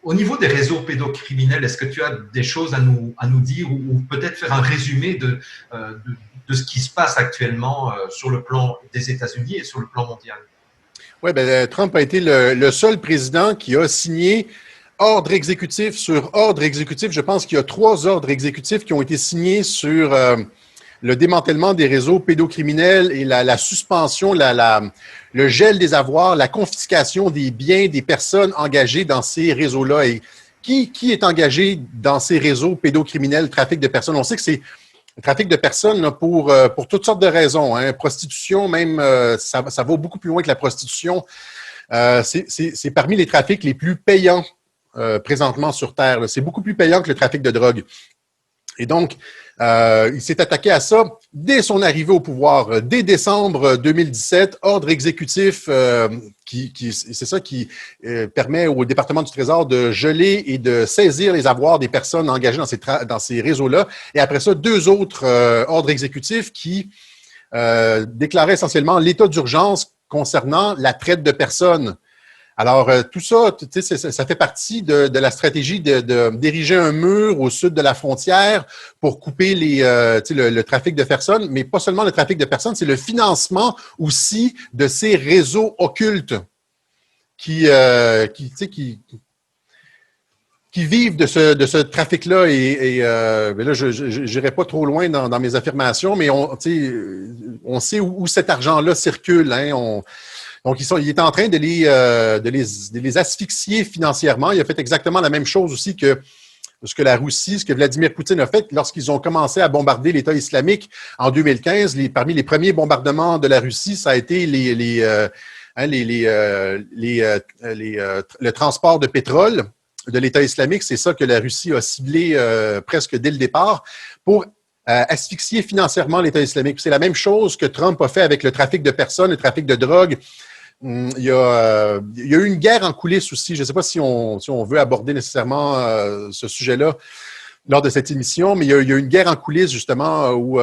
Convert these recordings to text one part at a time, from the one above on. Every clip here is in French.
au niveau des réseaux pédocriminels, est-ce que tu as des choses à nous dire ou peut-être faire un résumé de ce qui se passe actuellement sur le plan des États-Unis et sur le plan mondial? Oui, bien, Trump a été le seul président qui a signé ordre exécutif sur ordre exécutif. Je pense qu'il y a 3 ordres exécutifs qui ont été signés sur le démantèlement des réseaux pédocriminels et la suspension, le gel des avoirs, la confiscation des biens des personnes engagées dans ces réseaux-là. Et qui est engagé dans ces réseaux pédocriminels, trafic de personnes? On sait que c'est le trafic de personnes là, pour toutes sortes de raisons. Hein. Prostitution, même, ça va beaucoup plus loin que la prostitution. C'est parmi les trafics les plus payants présentement sur Terre. C'est beaucoup plus payant que le trafic de drogue. Et donc, il s'est attaqué à ça dès son arrivée au pouvoir. Dès décembre 2017, ordre exécutif, c'est ça qui permet au département du Trésor de geler et de saisir les avoirs des personnes engagées dans ces réseaux-là. Et après ça, 2 autres ordres exécutifs qui déclaraient essentiellement l'état d'urgence concernant la traite de personnes. Alors, tout ça, ça fait partie de la stratégie d'ériger un mur au sud de la frontière pour couper le trafic de personnes, mais pas seulement le trafic de personnes, c'est le financement aussi de ces réseaux occultes qui vivent de ce trafic-là. Mais là, je n'irai pas trop loin dans mes affirmations, mais on sait où cet argent-là circule. Hein, donc, il est en train de les asphyxier financièrement. Il a fait exactement la même chose aussi que ce que la Russie, ce que Vladimir Poutine a fait lorsqu'ils ont commencé à bombarder l'État islamique en 2015. Parmi les premiers bombardements de la Russie, ça a été le transport de pétrole de l'État islamique. C'est ça que la Russie a ciblé presque dès le départ pour asphyxier financièrement l'État islamique. C'est la même chose que Trump a fait avec le trafic de personnes, le trafic de drogue. Il y a eu une guerre en coulisses aussi. Je ne sais pas si on veut aborder nécessairement ce sujet-là lors de cette émission, mais il y a eu une guerre en coulisses justement où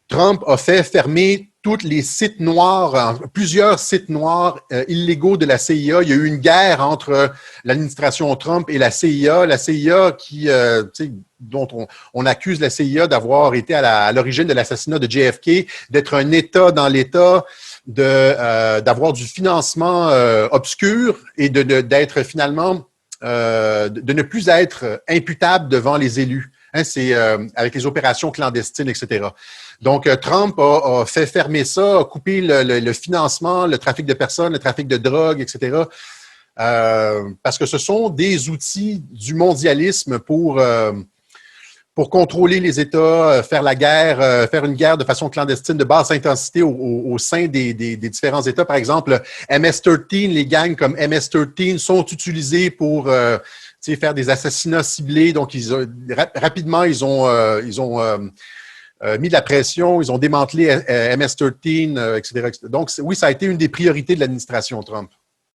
Trump a fait fermer tous les sites noirs, plusieurs sites noirs illégaux de la CIA. Il y a eu une guerre entre l'administration Trump et la CIA. La CIA dont on accuse la CIA d'avoir été à l'origine de l'assassinat de JFK, d'être un État dans l'État, d'avoir du financement obscur et d'être finalement, de ne plus être imputable devant les élus. Hein, c'est avec les opérations clandestines, etc. Donc, Trump a fait fermer ça, a coupé le financement, le trafic de personnes, le trafic de drogue, etc. Parce que ce sont des outils du mondialisme pour contrôler les États, faire la guerre, faire une guerre de façon clandestine, de basse intensité au sein des différents États. Par exemple, MS-13, les gangs comme MS-13 sont utilisés pour faire des assassinats ciblés. Donc, rapidement, ils ont mis de la pression, ils ont démantelé MS-13, etc. Donc, oui, ça a été une des priorités de l'administration Trump.